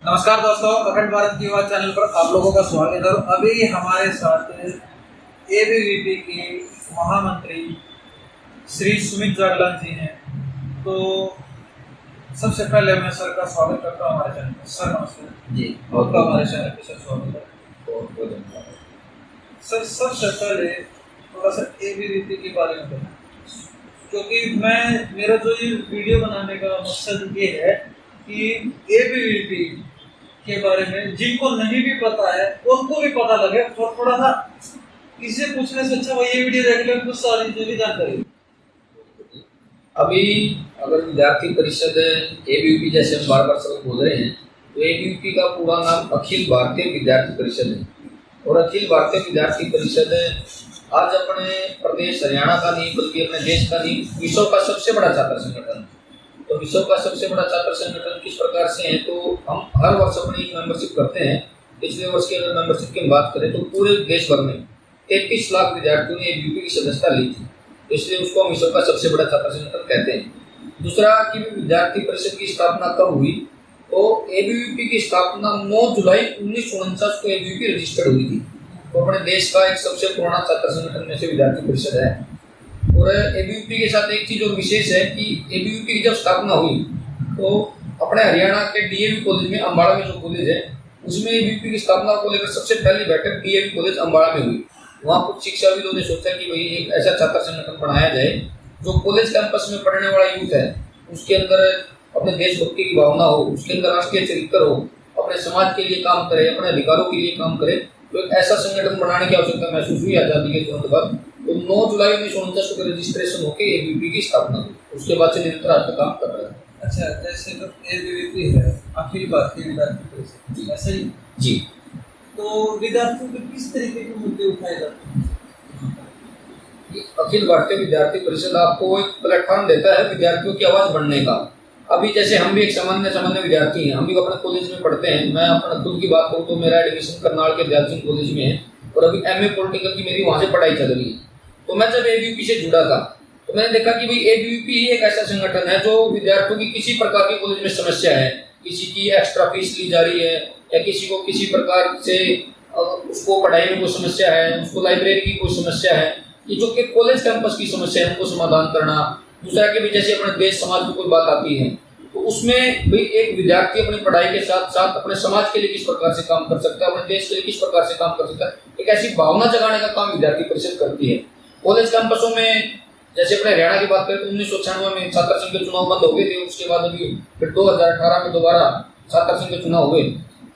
नमस्कार दोस्तों, अखंड भारत की आवाज़ चैनल पर आप लोगों का स्वागत है। अभी हमारे साथ एबीवीपी के महामंत्री श्री सुमित जागलान जी हैं। तो सबसे पहले मैं सर का स्वागत करता हूँ हमारे चैनल पर। सर नमस्कार जी, आपका हमारे चैनल पर सर स्वागत है। बहुत बहुत धन्यवाद। सर सबसे पहले थोड़ा सा एबीवीपी के बारे में बताएं, क्योंकि मेरा जो ये वीडियो बनाने का मकसद ये है कि एबीवीपी के बारे में जिनको नहीं भी पता है उनको भी पता लगे। और थोड़ा सा किसी पूछने से अच्छा वो ये वीडियो देख ले, कुछ सारी जो भी जानकारी। अभी अगर विद्यार्थी परिषद एबीवीपी जैसे हम बार बार सब बोल रहे हैं, तो एबीवीपी का पूरा नाम अखिल भारतीय विद्यार्थी परिषद है। और अखिल भारतीय विद्यार्थी परिषद आज अपने प्रदेश हरियाणा का नहीं बल्कि अपने देश का नहीं, विश्व का सबसे बड़ा छात्र संगठन है। तो विश्व का सबसे बड़ा छात्र संगठन किस प्रकार से है, तो हम हर वर्ष अपनी मेंबरशिप करते हैं। पिछले वर्ष की अगर मेंबरशिप की बात करें तो पूरे देश भर में 33 लाख विद्यार्थियों ने एबीवीपी की सदस्यता ली थी, इसलिए उसको हम विश्व का सबसे बड़ा छात्र संगठन कहते हैं। दूसरा कि विद्यार्थी परिषद की स्थापना कब हुई, तो एबीवीपी की स्थापना 9 जुलाई 1949 को एबीवीपी रजिस्टर्ड हुई थी। तो अपने देश का एक सबसे पुराना छात्र संगठन में से विद्यार्थी परिषद है। और एबीवीपी के साथ एक चीज और विशेष है कि एबीवीपी की जब स्थापना हुई तो अपने हरियाणा के डीएवी कॉलेज में, अम्बाड़ा में जो कॉलेज है, उसमें एबीवीपी की स्थापना को लेकर सबसे पहली बैठक डीएवी कॉलेज अम्बाड़ा में हुई। वहाँ कुछ शिक्षाविदों ने सोचा कि भाई एक ऐसा छात्र संगठन बनाया जाए जो कॉलेज कैंपस में पढ़ने वाला यूथ है, उसके अंदर अपने देशभक्ति की भावना हो, उसके अंदर राष्ट्रीय चरित्र हो, अपने समाज के लिए काम करे, अपने अधिकारों के लिए काम करे। तो एक ऐसा संगठन बनाने की आवश्यकता महसूस हुई आज़ादी के तुरंत बाद। तो 9 जुलाई 1949 को रजिस्ट्रेशन होकर एबीवीपी की स्थापना हुई। उसके बाद से निरंतर आज तक काम कर रहा है। अच्छा, जैसे तो एबीवीपी है अखिल भारतीय विद्यार्थी परिषद, ऐसा ही जी। तो विद्यार्थियों के किस तरीके के मुद्दे उठाए जाते हैं? अखिल भारतीय विद्यार्थी परिषद आपको एक प्लेटफॉर्म देता है विद्यार्थियों की आवाज बढ़ने का। अभी जैसे हम भी एक सामान्य विद्यार्थी हैं, हम भी अपने कॉलेज में पढ़ते हैं। मैं अपना खुद की बात करूँ तो मेरा एडमिशन करनाल के दयाल सिंह कॉलेज में है और अभी एमए पॉलिटिकल की मेरी वहाँ से पढ़ाई चल रही है। तो मैं जब एबीवीपी से जुड़ा था तो मैंने देखा कि भाई एबीवीपी ही एक ऐसा संगठन है जो विद्यार्थियों की किसी प्रकार की कॉलेज में समस्या है, किसी की एक्स्ट्रा फीस ली जा रही है या किसी को किसी प्रकार से उसको पढ़ाई में कोई समस्या है, उसको लाइब्रेरी की कोई समस्या है, ये जो कि कॉलेज कैंपस की समस्या है उनको समाधान करना। दूसरा कि भाई जैसे अपने देश समाज में कोई बात आती है तो उसमें भाई एक विद्यार्थी अपनी पढ़ाई के साथ साथ अपने समाज के लिए किस प्रकार से काम कर सकता है, अपने देश के लिए किस प्रकार से काम कर सकता है, एक ऐसी भावना जगाने का काम विद्यार्थी परिषद करती है। कॉलेज कैंपसों में जैसे अपने हरियाणा की बात करें तो 1996 में छात्र संघ के चुनाव बंद हो गए थे। उसके बाद अभी फिर 2018 में दोबारा छात्र संघ के चुनाव हुए।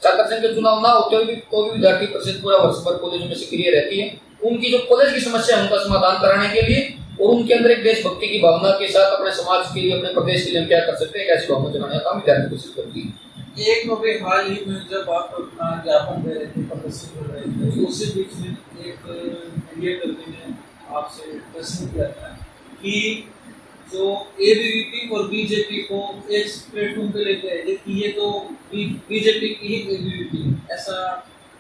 छात्र संघ के चुनाव ना होते हुए तो भी विद्यार्थी परिषद पूरा वर्ष भर कॉलेज में सक्रिय रहती है। उनकी जो कॉलेज की समस्या है उनका समाधान कराने के लिए और उनके अंदर एक देशभक्ति की भावना के साथ अपने समाज के लिए, अपने प्रदेश के लिए हम क्या कर सकते हैं, एक ऐसी भावना जगाने का काम विद्यार्थी परिषद करती है। एक अभी हाल ही में जब आप अपना ज्ञापन दे रहे थे, प्रदर्शन कर रहे थे, तो उसी बीच में एक मीडिया कर्मी ने आपसे प्रश्न किया था कि जो एबीवीपी और बीजेपी को एक प्लेटफॉर्म पे लेके आए कि ये तो बीजेपी की ही एबीवीपी है, ऐसा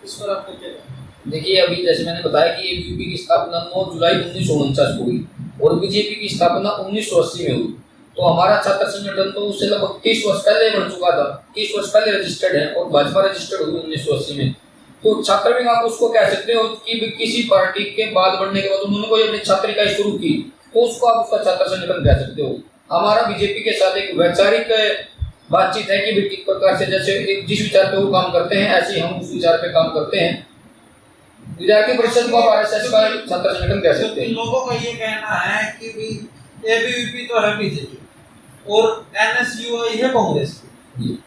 इस पर आपको क्या कहना है? देखिए, अभी जैसे मैंने बताया कि एबीवीपी की स्थापना 9 जुलाई 1949 को हुई और बीजेपी की स्थापना 1980 में हुई। तो हमारा छात्र संगठन तो उससे लगभग 30 वर्ष पहले बन चुका था, 30 वर्ष पहले रजिस्टर्ड है और भाजपा रजिस्टर्ड हुई 1980 में। तो छात्र विंग आप उसको कह सकते हो कि किसी पार्टी के बाद बढ़ने के बाद उन्होंने कोई अपनी छात्र इकाई शुरू की तो उसको आप उसका छात्र संगठन कह सकते हो। हमारा बीजेपी के साथ एक वैचारिक बातचीत है कि किस प्रकार से जैसे जिस विचार पे वो काम करते हैं ऐसे हम उस विचार पे काम करते हैं। विद्यार्थी परिषद को आप आरएसएस का छात्र संगठन कह सकते हैं। लोगों का ये कहना है कि भाई एबीवीपी तो है बीजेपी और एनएसयूआई है कांग्रेस की।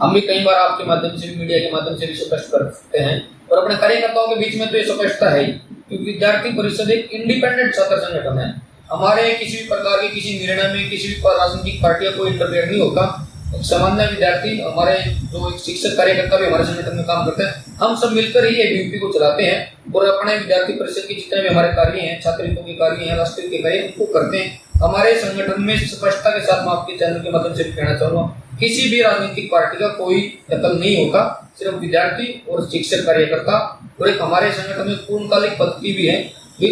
हम भी कई बार आपके माध्यम से, मीडिया के माध्यम से भी स्पष्ट कर सकते हैं और अपने कार्यकर्ताओं के बीच में तो ये स्पष्टता है कि विद्यार्थी परिषद एक इंडिपेंडेंट छात्र संगठन है। हमारे किसी भी प्रकार के किसी निर्णय में किसी भी राजनीतिक पार्टी का कोई इंटरफेयर नहीं होता। सामान्य विद्यार्थी, हमारे जो शिक्षक कार्यकर्ता भी हमारे संगठन में काम करते हैं, हम सब मिलकर ही एबीवीपी को चलाते हैं और अपने विद्यार्थी परिषद के जितने भी हमारे कार्य हैं, छात्र हितों के कार्य हैं, राष्ट्रीय के कार्य उनको करते हैं। हमारे संगठन में स्पष्टता के साथ मैं आपके चैनल के माध्यम से कहना चाहूँगा, किसी भी राजनीतिक पार्टी का कोई दखल नहीं होता, सिर्फ विद्यार्थी और शिक्षक कार्यकर्ता। और एक हमारे संगठन में पूर्णकालिक पद्धति भी है,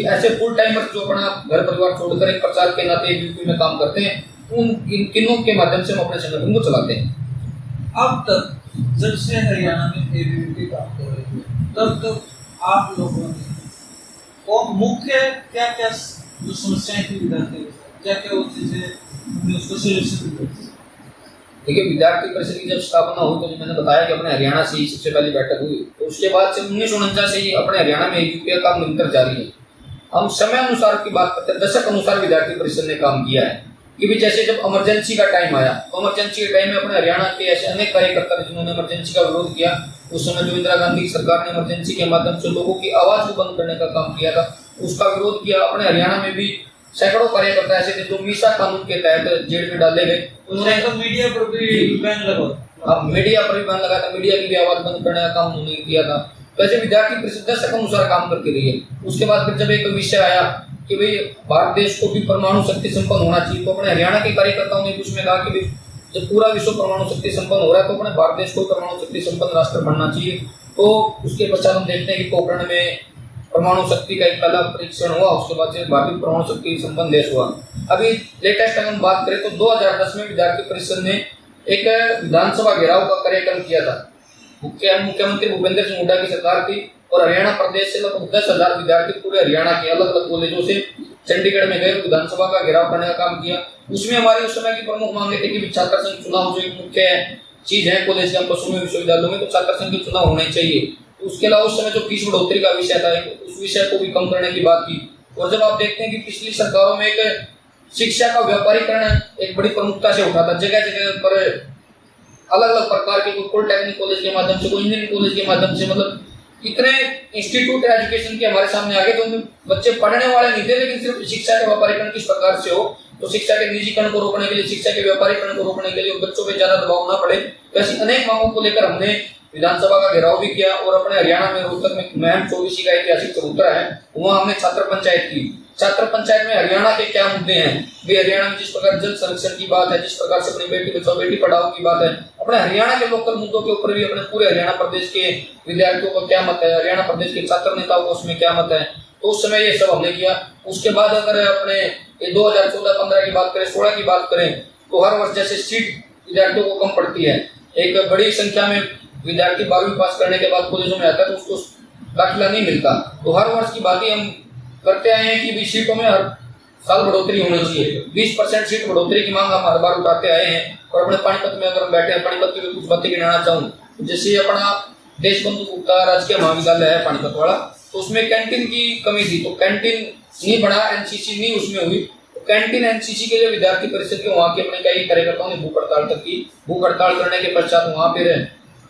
ऐसे फुल टाइमर्स जो अपना घर परिवार छोड़कर एक प्रचार के नाते एबीवीपी में काम करते हैं, उन किन्नों के माध्यम से हम अपने संगठन को चलाते हैं। अब तक जब से हरियाणा में एबीवीपी काम कर रही है तब तक आप लोगों ने और मुख्य क्या क्या जो समस्याएं थी विद्यार्थी क्या क्या वो चीजें हमने उसको सोल्यूशन दी? देखिए, विद्यार्थी परिषद की जब स्थापना हुई तो जो मैंने बताया कि अपने हरियाणा से ही सबसे पहली बैठक हुई, तो उसके बाद से 1949 से ही अपने हरियाणा में एबीवीपी का काम निरंतर जारी है। हम समय अनुसार की बात करते हैं, दशक अनुसार विद्यार्थी परिषद ने काम किया है कि भी जैसे जब इमरजेंसी का टाइम आया तो इमरजेंसी के टाइम में अपने हरियाणा के ऐसे अनेक कार्यकर्ता थे जिन्होंने इमरजेंसी का विरोध किया। उस समय जो इंदिरा गांधी की सरकार ने इमरजेंसी के माध्यम से लोगों की आवाज को बंद करने का काम किया था, उसका विरोध किया। अपने हरियाणा में भी सैकड़ों कार्यकर्ता ऐसे थे जो मीसा कानून के तहत जेल में डाले गए। उन्होंने तो मीडिया पर भी बैन लगा, मीडिया पर भी बैन लगा था, मीडिया की भी आवाज बंद करने का काम उन्होंने किया था। तो ऐसे विद्यार्थी परिषद दशक अनुसार काम करती रही है। उसके बाद फिर जब एक विषय आया कि भाई भारत देश को भी परमाणु शक्ति संपन्न होना चाहिए, तो अपने हरियाणा के कार्यकर्ताओं ने उसमें कहा कि जब पूरा विश्व परमाणु शक्ति संपन्न हो रहा है तो अपने भारत देश को परमाणु शक्ति संपन्न राष्ट्र बनना चाहिए। तो उसके पश्चात हम देखते हैं कि पोखरण में परमाणु शक्ति का एक पहला परीक्षण हुआ, उसके बाद से भारतीय परमाणु शक्ति संपन्न देश हुआ। अभी लेटेस्ट अगर हम बात करें तो 2010 में विद्यार्थी परिषद ने एक विधानसभा घेराव का कार्यक्रम किया था। मुख्यमंत्री भूपेंद्र सिंह हुड्डा की सरकार थी और हरियाणा प्रदेश से लगभग 10,000 विद्यार्थी पूरे हरियाणा के अलग अलग कॉलेजों से चंडीगढ़ में गए, विधानसभा का घेराव करने का काम किया। उसमें हमारी उस समय की प्रमुख मांगे थी कि छात्र संघ चुनाव जो एक मुख्य चीज है कॉलेज कैंपसों में, विश्वविद्यालयों में, तो छात्र संघ के चुनाव होने चाहिए। उसके अलावा उस समय जो फीस बढ़ोतरी का विषय था उस विषय को भी कम करने की बात की। और जब आप देखते हैं कि पिछली सरकारों में एक शिक्षा का व्यापारीकरण एक बड़ी प्रमुखता से उठा था, जगह जगह पर अलग अलग प्रकार के, कोई पॉलिटेक्निक कॉलेज के माध्यम से, कोई इंजीनियरिंग कॉलेज के माध्यम से, मतलब इतने इंस्टीट्यूट एजुकेशन के हमारे सामने आ गए तो उनमें बच्चे पढ़ने वाले नहीं थे, लेकिन सिर्फ शिक्षा के व्यापारीकरण किस प्रकार से हो, तो शिक्षा के निजीकरण को रोकने के लिए, शिक्षा के व्यापारीकरण को रोकने के लिए, बच्चों पे ज्यादा दबाव ना पड़े, ऐसी अनेक मांगों को लेकर हमने विधानसभा का घेराव भी किया। और अपने हरियाणा में रोहतक में महम 24 का ऐतिहासिक चबूतरा है, वहां हमने छात्र पंचायत की। छात्र पंचायत में हरियाणा के क्या मुद्दे हैं, भी हरियाणा में जिस प्रकार जल संरक्षण की बात है, जिस प्रकार से अपनी बेटी बचाओ बेटी पढ़ाओ की बात है, अपने हरियाणा के लोकल मुद्दों के ऊपर भी अपने पूरे हरियाणा प्रदेश के विद्यार्थियों का क्या मत है, हरियाणा प्रदेश के छात्र नेताओं का उसमें क्या मत है, तो उस समय ये सब हमने किया। उसके बाद अगर अपने 2014-15 की बात करें, 16 की बात करें, तो हर वर्ष जैसे सीट विद्यार्थियों को कम पड़ती है, एक बड़ी संख्या में विद्यार्थी 12वीं पास करने के बाद कॉलेजों में आता है तो उसको दाखिला नहीं मिलता, तो हर वर्ष की बात ही हम करते आए हैं कि सीटों में हर साल बढ़ोतरी होनी चाहिए। 20% सीट बढ़ोतरी की मांग हम हर बार उठाते आए हैं। और अपने पानीपत में अगर हम बैठे हैं, पानीपत की कुछ बातें गिनाना चाहूँ, जैसे अपना देशबंधु गुप्ता राजकीय महाविद्यालय है पानीपत वाला, तो उसमें कैंटीन की कमी थी, तो कैंटीन नहीं बना, एनसीसी नहीं उसमें हुई, तो कैंटीन एनसीसी के लिए विद्यार्थी परिषद के वहाँ के अपने कई कार्यकर्ताओं ने भूख हड़ताल तक की। भूख हड़ताल करने के पश्चात वहाँ पर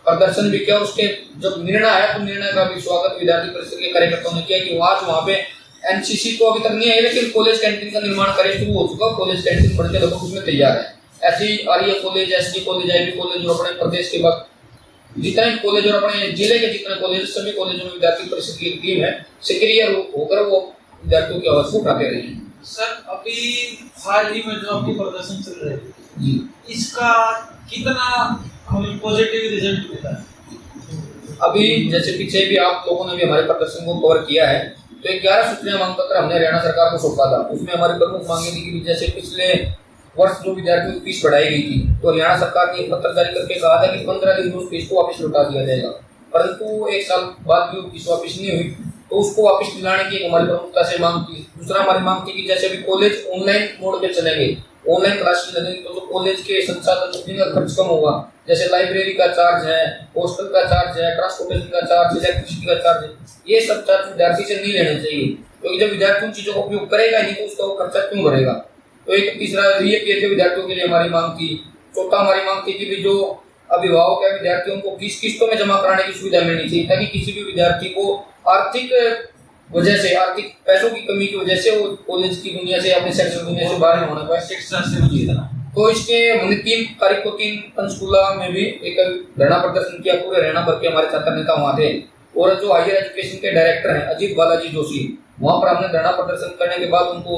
प्रदर्शन भी किया। उसके जब निर्णय आया तो निर्णय का भी स्वागत विद्यार्थी परिषद के कार्यकर्ताओं ने किया कि वहाँ पे एनसीसी तो अभी तक नहीं है, लेकिन कॉलेज कैंटीन का निर्माण कार्य शुरू हो चुका, कॉलेज कैंटीन बनके लगभग उसमें तैयार है। ऐसी Arya college, SD college, IB college और अपने प्रदेश के बाद जितने कॉलेज और अपने जिले के जितने कॉलेज, सभी कॉलेजों में विद्यार्थी परिषद की एक टीम है, सक्रिय होकर वो विद्यार्थियों की आवाज को उठाते रहे हैं। सर, अभी हाल ही में जो आपकी प्रदर्शन चल रहे जी, इसका कितना हमें पॉजिटिव रिजल्ट मिला है? अभी जैसे पीछे भी आप लोगों ने भी हमारे प्रदर्शन को कवर किया है, तो 11 सूत्रीय मांग पत्र हमने हरियाणा सरकार को सौंपा था। उसमें हमारी प्रमुख मांगे थी कि जैसे पिछले वर्ष जो विद्यार्थियों की फीस बढ़ाई गई थी, तो हरियाणा सरकार ने एक पत्र जारी करके कहा था कि 15 दिन में उस फीस को वापस लौटा दिया जाएगा, परंतु एक साल बाद भी फीस वापस नहीं हुई, तो उसको वापस दिलाने की हमारी प्रमुखता से मांग थी। दूसरा हमारी मांग थी कि जैसे अभी कॉलेज ऑनलाइन मोड पे चलेंगे, ऑनलाइन क्लास लगेंगी, तो कॉलेज के संसाधन का खर्च कम होगा, जैसे लाइब्रेरी का चार्ज है, हॉस्टल का चार्ज है, ट्रांसपोर्टेशन का चार्ज, इलेक्ट्रिसिटी का चार्ज है, ये सब चार्ज विद्यार्थी से नहीं लेने चाहिए, क्योंकि जब विद्यार्थी उन चीजों का उपयोग करेगा नहीं तो उसका वो खर्चा क्यों भरेगा। तो एक तीसरा रीअपियर के विद्यार्थियों के लिए हमारी मांग थी। चौथा हमारी मांग थी कि जो अभिभावक है विद्यार्थियों को फीस किस्तों में जमा कराने की सुविधा मिलनी चाहिए, ताकि किसी भी विद्यार्थी को आर्थिक वजह से, आर्थिक पैसों की कमी की वजह से वो कॉलेज की दुनिया से, अपने शैक्षणिक दुनिया से बाहर होना पाए, शिक्षा से वंचित ना। तो इसके हमने 3 तारीख को 3 पंचकूला में भी एक धरना प्रदर्शन किया। पूरे हरियाणा भर के हमारे छात्र नेता वहाँ थे, और जो हायर एजुकेशन के डायरेक्टर हैं अजीत बालाजी जोशी, वहाँ पर हमने धरना प्रदर्शन करने के बाद उनको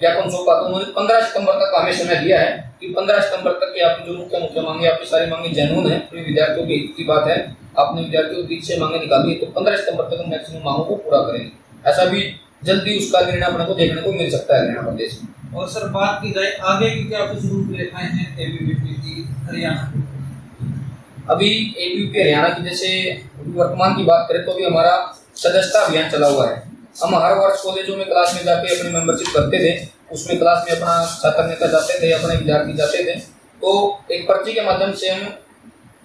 ज्ञापन सौंपा। तो उन्होंने 15 सितंबर तक हमें समय दिया है कि 15 सितंबर तक की आपकी जो मुख्य मांगे, आपकी सारी मांगे जेन्युइन है, पूरी विद्यार्थियों के हित की बात है, आपने विद्यार्थियों के बीच से मांगे निकाली है, तो 15 सितंबर तक हम मैक्सिमम मांगों को पूरा करेंगे। ऐसा भी जल्दी उसका निर्णय अपने को देखने को मिल सकता है हरियाणा प्रदेश में। और सर, बात की जाए आगे की क्या कुछ रूपरेखाएं हैं एबीवीपी की हरियाणा? अभी एबीवीपी हरियाणा की जैसे वर्तमान की बात करें तो अभी हमारा सदस्यता अभियान चला हुआ है। हम हर वर्ष कॉलेजों में क्लास में जाके अपनी मेंबरशिप करते थे, उसमें क्लास में अपना छात्र नेता जाते थे, अपने विद्यार्थी जाते थे, तो एक पर्ची के माध्यम से हम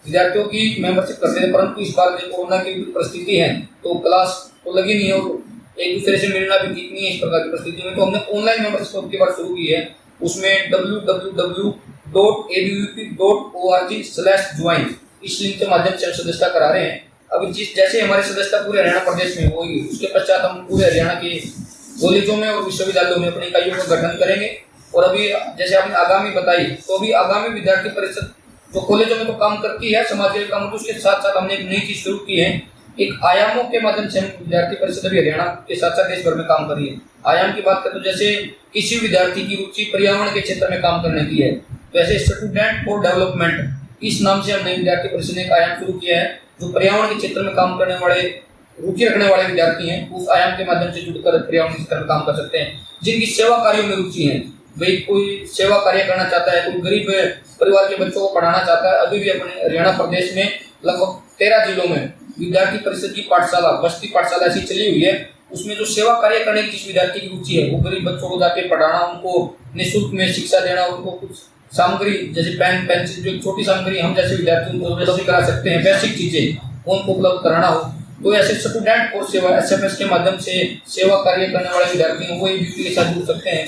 विद्यार्थियों की मेंबरशिप करते थे। परंतु इस बार जो कोरोना की परिस्थिति है तो क्लास तो लगी नहीं है और एक दूसरे से मिलना भी ठीक नहीं है इस प्रकार की परिस्थिति में, तो हमने ऑनलाइन मेंबरशिप की बार शुरू की है। उसमें www.abvp.org/join इस लिंक के माध्यम से हम सदस्यता करा रहे हैं। अभी जैसे हमारी सदस्यता पूरे हरियाणा प्रदेश में होगी, उसके पश्चात हम पूरे हरियाणा के कॉलेजों में और विश्वविद्यालयों में अपनी इकाइयों का गठन करेंगे। और अभी जैसे आपने आगामी बताई, तो अभी आगामी विद्यार्थी परिषद जो कॉलेजों में तो काम करती है समाज के काम, उसके साथ साथ हमने एक नई चीज शुरू की है। एक आयामों के माध्यम से हम विद्यार्थी परिषद अभी हरियाणा के साथ साथ देश भर में काम कर रही है। आयाम की बात करें तो जैसे किसी विद्यार्थी की रुचि पर्यावरण के क्षेत्र में काम करने की है, तो ऐसे स्टूडेंट फॉर डेवलपमेंट इस नाम से हमने विद्यार्थी परिषद ने एक आयाम शुरू किया है। जो पर्यावरण के क्षेत्र में काम करने वाले, रुचि रखने वाले विद्यार्थी हैं, उस आयाम के माध्यम से जुड़कर पर्यावरण के क्षेत्र में काम कर सकते हैं। जिनकी सेवा कार्यों में रुचि है, भाई कोई सेवा कार्य करना चाहता है, कोई गरीब परिवार के बच्चों को पढ़ाना चाहता है, अभी भी अपने हरियाणा प्रदेश में लगभग 13 जिलों में विद्यार्थी परिषद की पाठशाला, बस्ती पाठशाला ऐसी चली हुई है। उसमें जो सेवा कार्य करने की जिस विद्यार्थी की रुचि है, वो गरीब बच्चों को जाके पढ़ाना, उनको निःशुल्क में शिक्षा देना, उनको कुछ सामग्री जैसे पेन पेंसिल, जो छोटी सामग्री हम जैसे विद्यार्थी उनको उपलब्ध करा सकते हैं, बेसिक चीजें उनको उपलब्ध कराना हो, तो ऐसे स्टूडेंट फॉर सेवा एसएफएस के माध्यम से सेवा कार्य करने वाले विद्यार्थी हैं, वो एबीवीपी के साथ जुड़ सकते हैं।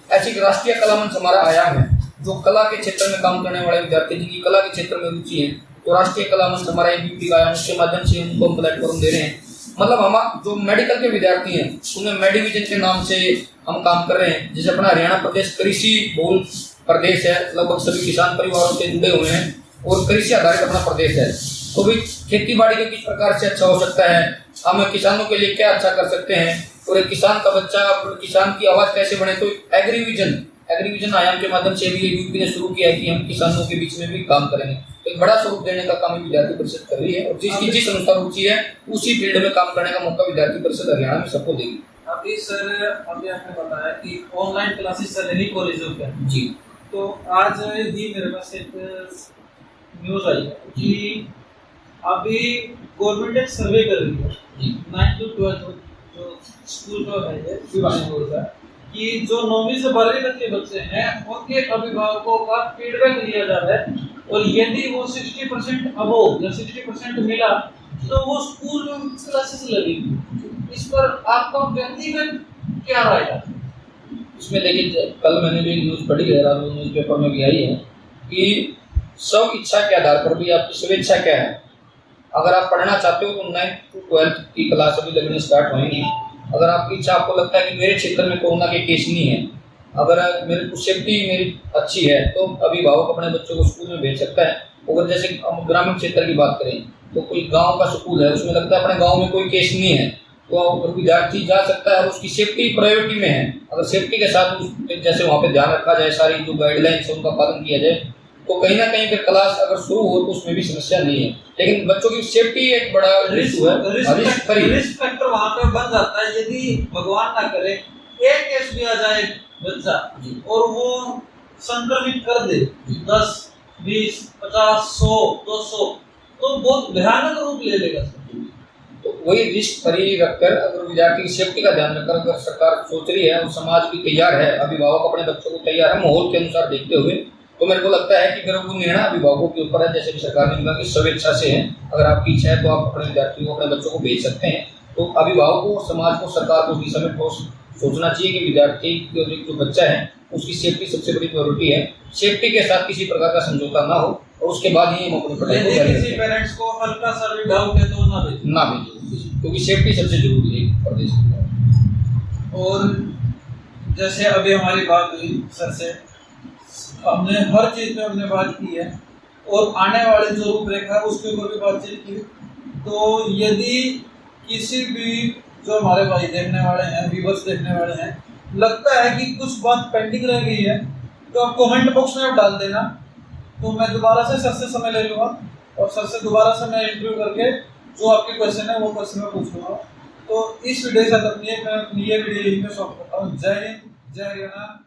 ऐसी एक राष्ट्रीय कला मंच हमारा आयाम है, जो कला के क्षेत्र में काम करने वाले विद्यार्थी जिनकी कला के क्षेत्र में रुचि है, तो राष्ट्रीय कला मंच हमारा एबीवीपी का आयाम, उसके माध्यम से उनको हम प्लेटफॉर्म दे रहे हैं। मतलब हम जो मेडिकल के विद्यार्थी हैं उन्हें मेडिविजन के नाम से हम काम कर रहे हैं। जैसे अपना हरियाणा प्रदेश कृषि बहुल प्रदेश है, लगभग सभी किसान परिवारों से जुड़े हुए हैं और कृषि आधारित अपना प्रदेश है, तो भी खेती बाड़ी का किस प्रकार से अच्छा हो सकता है, हम किसानों के लिए क्या अच्छा कर सकते हैं, और एक किसान का बच्चा, किसान की आवाज कैसे बने, तो एग्रीविजन आयाम के माध्यम से भी एबीवीपी ने शुरू किया है कि हम किसानों के बीच में भी काम करेंगे। तो एक बड़ा स्वरूप देने का काम विद्यार्थी परिषद कर रही है और जिसकी जिस अनुसार रुचि है उसी फील्ड में काम करने का मौका विद्यार्थी परिषद हरियाणा में सबको देगी। अभी सर अभी आपने बताया कि ऑनलाइन क्लासेस चल रही कॉलेजों पे जी, तो आज ही मेरे पास एक न्यूज आई है कि अभी गवर्नमेंट एक सर्वे कर रही है 9 to 12 जो स्कूल का है विभाग बोल रहा है कि जो 9वीं से 12वीं तक के बच्चे हैं उनके अभिभावकों का फीडबैक लिया जा रहा है, और यदि वो 60% अबोव या 60% मिला तो वो स्कूल क्लासेस लगेगी। इस पर आपका व्यक्तिगत क्या राय है? इसमें देखिए, कल मैंने भी न्यूज पढ़ी है, रात न्यूज पेपर में भी आई है कि सब इच्छा के आधार पर भी आपकी स्वेच्छा क्या है। अगर आप पढ़ना चाहते हो तो 9 to 12 की क्लास अभी लगनी स्टार्ट होंगी। अगर आपकी इच्छा, आपको लगता है कि मेरे क्षेत्र में कोरोना के केस नहीं है, अगर मेरे को सेफ्टी मेरी अच्छी है, तो अभिभावक अपने बच्चों को स्कूल में भेज सकता है। अगर जैसे ग्रामीण क्षेत्र की बात करें तो कोई गांव का स्कूल है, उसमें लगता है अपने गांव में कोई केस नहीं है, तो विद्यार्थी जा सकता है और उसकी सेफ्टी प्रायोरिटी में है। अगर सेफ्टी के साथ जैसे वहाँ पे ध्यान रखा जाए, सारी जो गाइडलाइंस है उनका पालन किया जाए, तो कहीं ना कहीं फिर क्लास अगर शुरू हो तो उसमें भी समस्या नहीं है। लेकिन बच्चों की सेफ्टी एक बड़ा इशू है, रिस्क फैक्टर वहाँ पे बन जाता है। यदि भगवान ना करे एक केस भी आ जाए बच्चा और वो संक्रमित कर दे 10, 20, 50, 100, 200, तो बहुत भयानक रूप ले लेगा। तो वही रिस्क फ्री रखकर, अगर विद्यार्थी की सेफ्टी का ध्यान रखकर अगर सरकार सोच रही है और समाज भी तैयार है, अभिभावक अपने बच्चों को तैयार है माहौल के अनुसार देखते हुए, तो मेरे को लगता है कि अगर वो निर्णय अभिभावकों के ऊपर है, जैसे कि सरकार ने कहा कि स्वेच्छा से है, अगर आपकी इच्छा है तो आप अपने विद्यार्थियों को, अपने बच्चों को भेज सकते हैं। तो अभिभावकों को, समाज को, सरकार को इस समय ठोस सोचना चाहिए कि विद्यार्थी जो बच्चा है उसकी सेफ्टी सबसे बड़ी प्रायोरिटी है। सेफ्टी के साथ किसी प्रकार का समझौता ना हो और उसके बाद ही हम अपने पढ़ाई को जारी रखें। पेरेंट्स को हल्का सा भी डाउट है तो ना भेजें, क्योंकि सेफ्टी सबसे जरूरी है प्रदेश में। और जैसे अभी हमारी बात हुई सर से, हमने हर चीज पे हमने बात की है और आने वाले जो रूपरेखा है उसके ऊपर भी बातचीत की। तो यदि किसी भी जो हमारे भाई देखने वाले हैं, व्यूअर्स देखने वाले हैं, लगता है कि कुछ बात पेंडिंग रह गई है, तो आप कमेंट बॉक्स में आप डाल देना, तो मैं दोबारा से सर से समय ले लूँगा और सर से दोबारा से मैं इंटरव्यू करके जो आपके क्वेश्चन है वो क्वेश्चन मैं पूछ लूँगा। तो इस वीडियो से मैं अपनी ये वीडियो यहीं पे सॉल्व करता हूँ। जय हिंद, जय हरियाणा।